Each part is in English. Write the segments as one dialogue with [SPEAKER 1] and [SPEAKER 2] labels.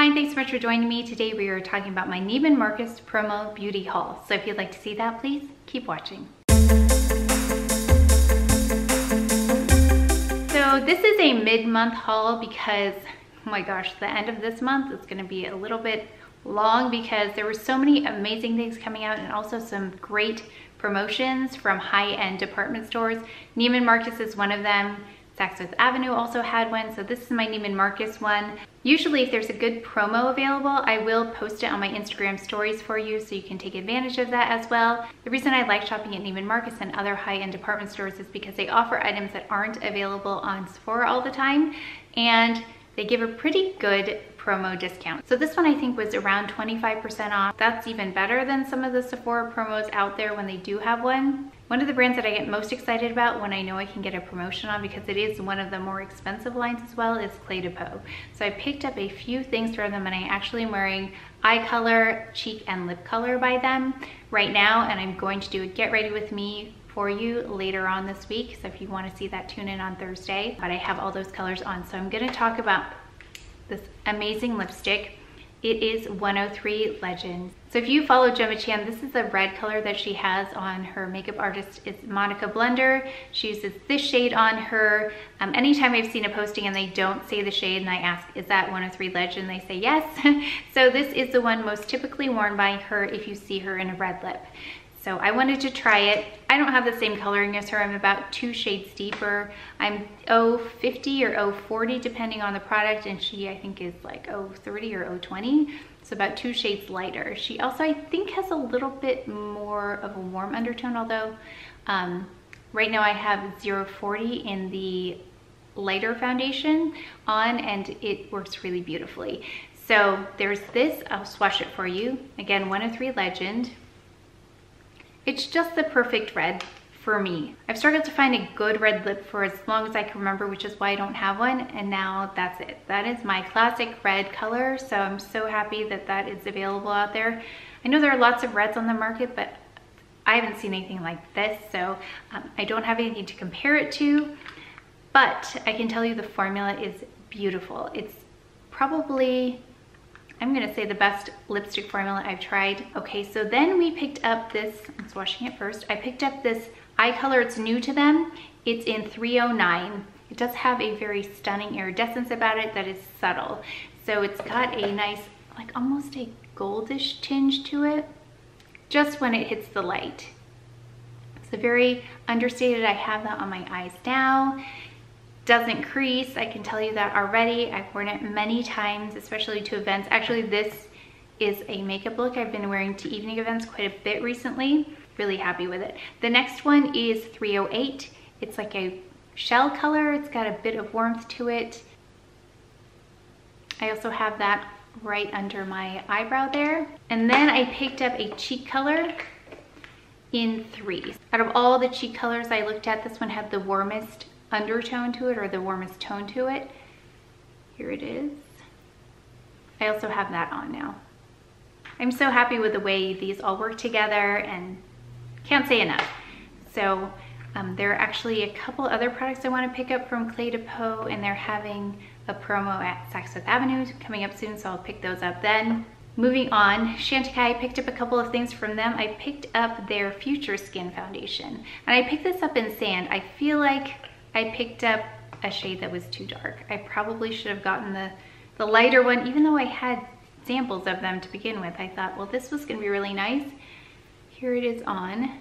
[SPEAKER 1] Hi, thanks so much for joining me. Today we are talking about my Neiman Marcus promo beauty haul. So if you'd like to see that, please keep watching. So this is a mid-month haul because, oh my gosh, the end of this month is going to be a little bit long because there were so many amazing things coming out and also some great promotions from high-end department stores. Neiman Marcus is one of them. Saks Fifth Avenue also had one, so this is my Neiman Marcus one. Usually if there's a good promo available, I will post it on my Instagram stories for you so you can take advantage of that as well. The reason I like shopping at Neiman Marcus and other high-end department stores is because they offer items that aren't available on Sephora all the time, and they give a pretty good promo discount. So this one I think was around 25% off. That's even better than some of the Sephora promos out there when they do have one. One of the brands that I get most excited about when I know I can get a promotion on, because it is one of the more expensive lines as well, is Cle de Peau. So I picked up a few things from them and I actually am wearing eye color, cheek and lip color by them right now, and I'm going to do a get ready with me for you later on this week. So if you want to see that, tune in on Thursday. But I have all those colors on. So I'm going to talk about this amazing lipstick. It is 103 Legend. So if you follow Givenchy, this is the red color that she has on her makeup artist. It's Monica Blender. She uses this shade on her. Anytime I've seen a posting and they don't say the shade and I ask, is that 103 Legend? They say yes. So this is the one most typically worn by her if you see her in a red lip. So I wanted to try it. I don't have the same coloring as her. I'm about 2 shades deeper. I'm 050 or 040 depending on the product, and she I think is like 030 or 020. So about 2 shades lighter. She also I think has a little bit more of a warm undertone, although right now I have 040 in the lighter foundation on and it works really beautifully. So there's this, I'll swatch it for you. Again, 103 Legend. It's just the perfect red for me. I've struggled to find a good red lip for as long as I can remember, which is why I don't have one, and now that's it. That is my classic red color, so I'm so happy that that is available out there. I know there are lots of reds on the market, but I haven't seen anything like this, so I don't have anything to compare it to, but I can tell you the formula is beautiful. It's probably, I'm gonna say, the best lipstick formula I've tried. Okay, so then we picked up this, I'm swatching it first. I picked up this eye color, it's new to them. It's in 309. It does have a very stunning iridescence about it that is subtle. So it's got a nice, like almost a goldish tinge to it, just when it hits the light. It's a very understated, I have that on my eyes now. Doesn't crease, I can tell you that already. I've worn it many times, especially to events. Actually, this is a makeup look I've been wearing to evening events quite a bit recently. Really happy with it. The next one is 308. It's like a shell color. It's got a bit of warmth to it. I also have that right under my eyebrow there. And then I picked up a cheek color in 3. Out of all the cheek colors I looked at, this one had the warmest undertone to it, or the warmest tone to it. Here it is. I also have that on now. I'm so happy with the way these all work together and can't say enough. So there are actually a couple other products I want to pick up from Cle de Peau, and they're having a promo at Saks Fifth Avenue coming up soon, so I'll pick those up then. Moving on, Chantecaille, I picked up a couple of things from them. I picked up their Future Skin Foundation, and I picked this up in Sand. I feel like I picked up a shade that was too dark. I probably should have gotten the lighter one, even though I had samples of them to begin with. I thought, well, this was gonna be really nice. Here it is on.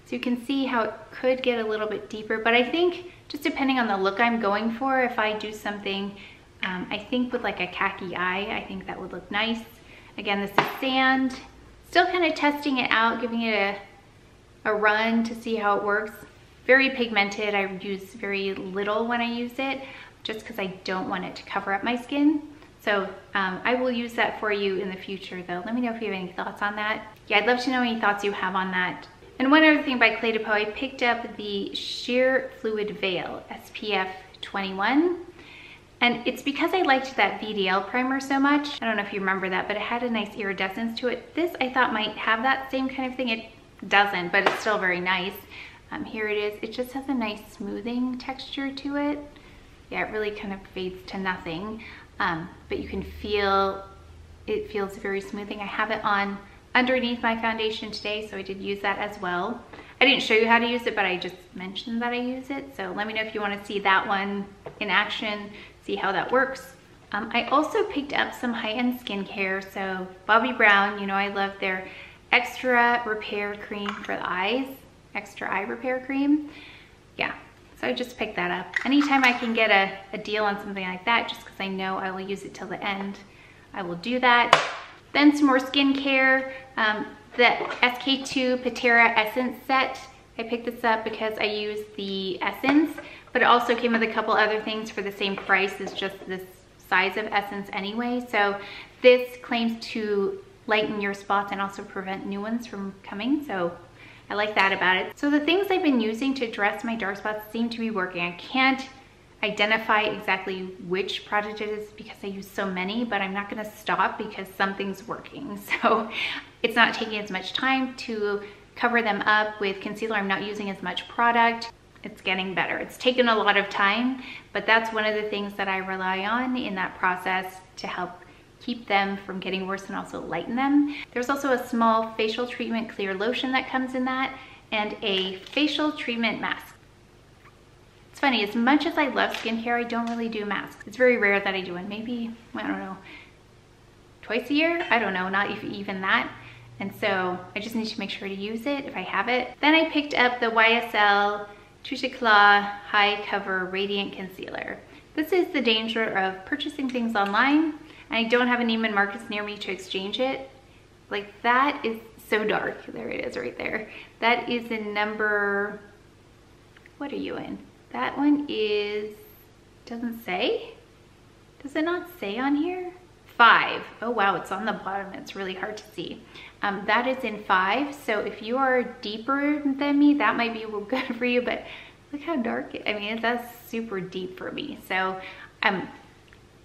[SPEAKER 1] So you can see how it could get a little bit deeper, but I think just depending on the look I'm going for, if I do something, I think with like a khaki eye, I think that would look nice. Again, this is Sand. Still kind of testing it out, giving it a run to see how it works. Very pigmented. I use very little when I use it, just because I don't want it to cover up my skin. So I will use that for you in the future though. Let me know if you have any thoughts on that. Yeah, I'd love to know any thoughts you have on that. And one other thing by Cle de Peau, I picked up the Sheer Fluid Veil SPF 21. And it's because I liked that VDL primer so much. I don't know if you remember that, but it had a nice iridescence to it. This I thought might have that same kind of thing. It doesn't, but it's still very nice. Here it is. It just has a nice smoothing texture to it. Yeah, it really kind of fades to nothing. but you can feel, it feels very smoothing. I have it on underneath my foundation today, so I did use that as well. I didn't show you how to use it, but I just mentioned that I use it. So let me know if you want to see that one in action, see how that works. I also picked up some high-end skincare. So Bobbi Brown, you know I love their extra repair cream for the eyes, extra eye repair cream. Yeah, so I just picked that up. Anytime I can get a deal on something like that, just because I know I will use it till the end, I will do that. Then some more skincare. The SK2 Patera Essence set. I picked this up because I used the essence, but it also came with a couple other things for the same price as just this size of essence anyway. So this claims to lighten your spots and also prevent new ones from coming. So I like that about it. So the things I've been using to address my dark spots seem to be working. I can't identify exactly which product it is because I use so many, but I'm not gonna stop because something's working. So it's not taking as much time to cover them up with concealer. I'm not using as much product. It's getting better. It's taken a lot of time, but that's one of the things that I rely on in that process to help keep them from getting worse and also lighten them. There's also a small facial treatment clear lotion that comes in that, and a facial treatment mask. It's funny, as much as I love skincare, I don't really do masks. It's very rare that I do one. Maybe, I don't know, twice a year? I don't know, not even that. And so I just need to make sure to use it if I have it. Then I picked up the YSL Touche Éclat High Cover Radiant Concealer. This is the danger of purchasing things online, and I don't have a Neiman Marcus near me to exchange it. Like, that is so dark. There it is right there. That is in number, what are you in? That one is, doesn't say? Does it not say on here? 5. Oh wow, it's on the bottom. It's really hard to see. That is in 5. So if you are deeper than me, that might be good for you, but look how dark I mean, that's super deep for me. So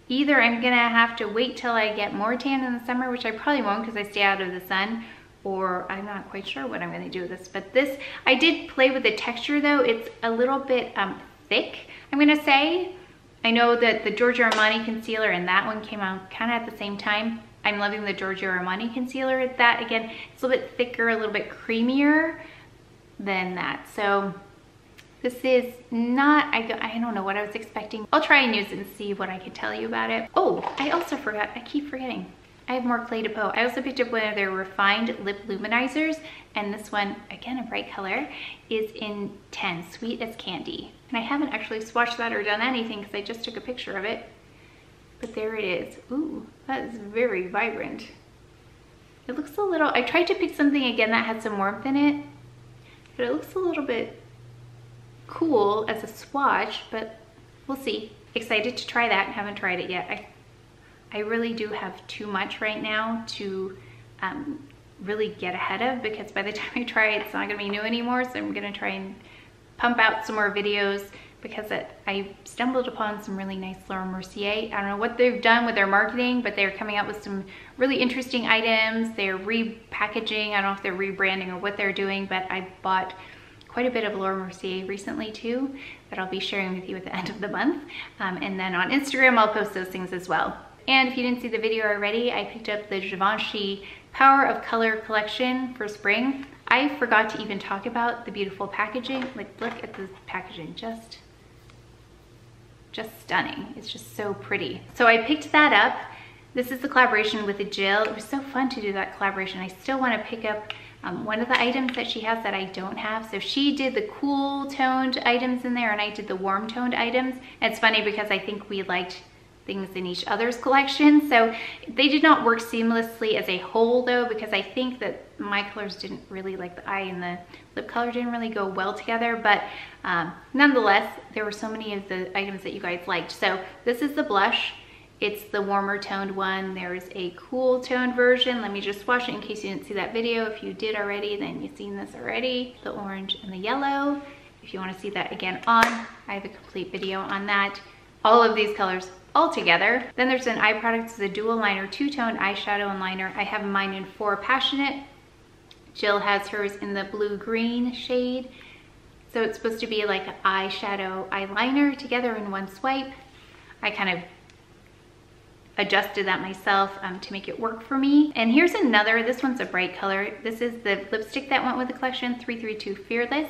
[SPEAKER 1] either I'm gonna have to wait till I get more tan in the summer, which I probably won't because I stay out of the sun, or I'm not quite sure what I'm gonna do with this. But this, I did play with the texture though. It's a little bit thick, I'm gonna say. I know that the Giorgio Armani concealer and that one came out kind of at the same time. I'm loving the Giorgio Armani concealer. That, again, it's a little bit thicker, a little bit creamier than that. So this is not, I don't know what I was expecting. I'll try and use it and see what I can tell you about it. Oh, I also forgot, I keep forgetting. I have more Cle de Peau. I also picked up one of their refined lip luminizers, and this one, again, a bright color, is in 10, Sweet as Candy. And I haven't actually swatched that or done anything because I just took a picture of it. But there it is. Ooh, that is very vibrant. It looks a little, I tried to pick something again that had some warmth in it, but it looks a little bit cool as a swatch, but we'll see. Excited to try that, haven't tried it yet. I really do have too much right now to really get ahead of, because by the time I try it, it's not gonna be new anymore. So I'm gonna try and pump out some more videos, because I stumbled upon some really nice Laura Mercier. I don't know what they've done with their marketing, but they're coming out with some really interesting items. They're repackaging. I don't know if they're rebranding or what they're doing, but I bought quite a bit of Laura Mercier recently too, that I'll be sharing with you at the end of the month. And then on Instagram, I'll post those things as well. And if you didn't see the video already, I picked up the Givenchy Power of Color collection for spring. I forgot to even talk about the beautiful packaging. Like, look at this packaging, just stunning. It's just so pretty. So I picked that up. This is the collaboration with Jill. It was so fun to do that collaboration. I still want to pick up one of the items that she has that I don't have. So she did the cool toned items in there, and I did the warm toned items. And it's funny because I think we liked things in each other's collection. So they did not work seamlessly as a whole though, because I think that my colors didn't really, like the eye and the lip color didn't really go well together. But nonetheless, there were so many of the items that you guys liked. So this is the blush. It's the warmer toned one. There's a cool toned version. Let me just swatch it in case you didn't see that video. If you did already, then you've seen this already. The orange and the yellow. If you want to see that again on, I have a complete video on that. All of these colors all together. Then there's an eye product. It's a dual liner, two-tone eyeshadow and liner. I have mine in 4 Passionate. Jill has hers in the blue-green shade. So it's supposed to be like an eyeshadow eyeliner together in one swipe. I kind of adjusted that myself to make it work for me. And here's another, this one's a bright color. This is the lipstick that went with the collection, 332 Fearless.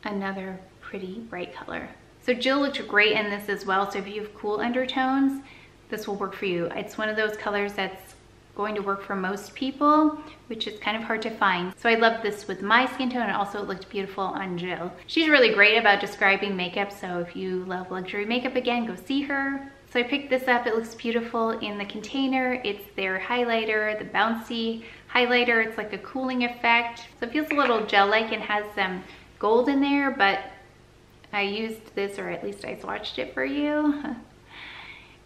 [SPEAKER 1] Another pretty bright color. So Jill looked great in this as well. So if you have cool undertones, this will work for you. It's one of those colors that's going to work for most people, which is kind of hard to find. So I love this with my skin tone, and also it looked beautiful on Jill. She's really great about describing makeup, so if you love luxury makeup, again, go see her. So I picked this up. It looks beautiful in the container. It's their highlighter, the Bouncy highlighter. It's like a cooling effect. So it feels a little gel-like and has some gold in there, but I used this, or at least I swatched it for you.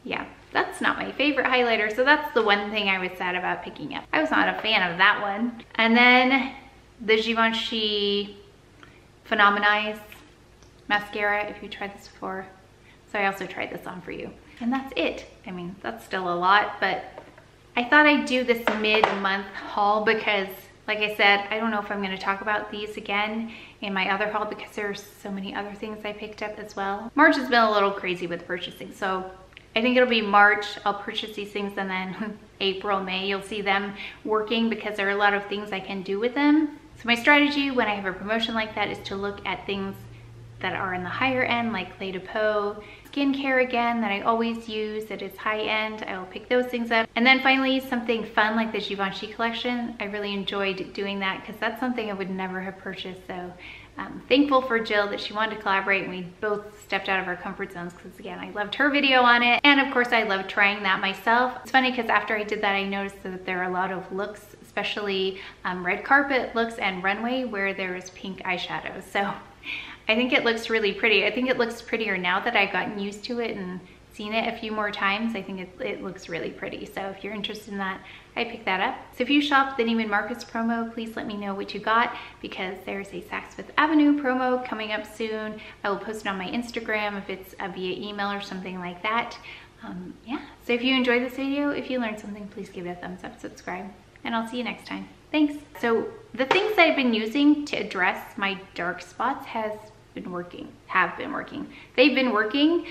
[SPEAKER 1] Yeah, that's not my favorite highlighter, so that's the one thing I was sad about picking up. I was not a fan of that one. And then the Givenchy Phenomen'Eyes mascara, if you tried this before. So I also tried this on for you. And that's it. I mean, that's still a lot, but I thought I'd do this mid-month haul because, like I said, I don't know if I'm gonna talk about these again in my other haul because there's so many other things I picked up as well. March has been a little crazy with purchasing, so I think it'll be March, I'll purchase these things, and then April, May, you'll see them working because there are a lot of things I can do with them. So my strategy when I have a promotion like that is to look at things that are in the higher end, like Cle de Peau, skincare again, that I always use, that is high end. I will pick those things up. And then finally, something fun like the Givenchy collection. I really enjoyed doing that because that's something I would never have purchased. So I'm thankful for Jill that she wanted to collaborate, and we both stepped out of our comfort zones because, again, I loved her video on it. And of course, I loved trying that myself. It's funny because after I did that, I noticed that there are a lot of looks, especially red carpet looks and runway, where there is pink eyeshadow. So I think it looks really pretty. I think it looks prettier now that I've gotten used to it and seen it a few more times. I think it looks really pretty. So if you're interested in that, I picked that up. So if you shop the Neiman Marcus promo, please let me know what you got because there's a Saks Fifth Avenue promo coming up soon. I will post it on my Instagram if it's via email or something like that. Yeah, so if you enjoyed this video, if you learned something, please give it a thumbs up, subscribe, and I'll see you next time. Thanks. So the things that I've been using to address my dark spots have been working. They've been working.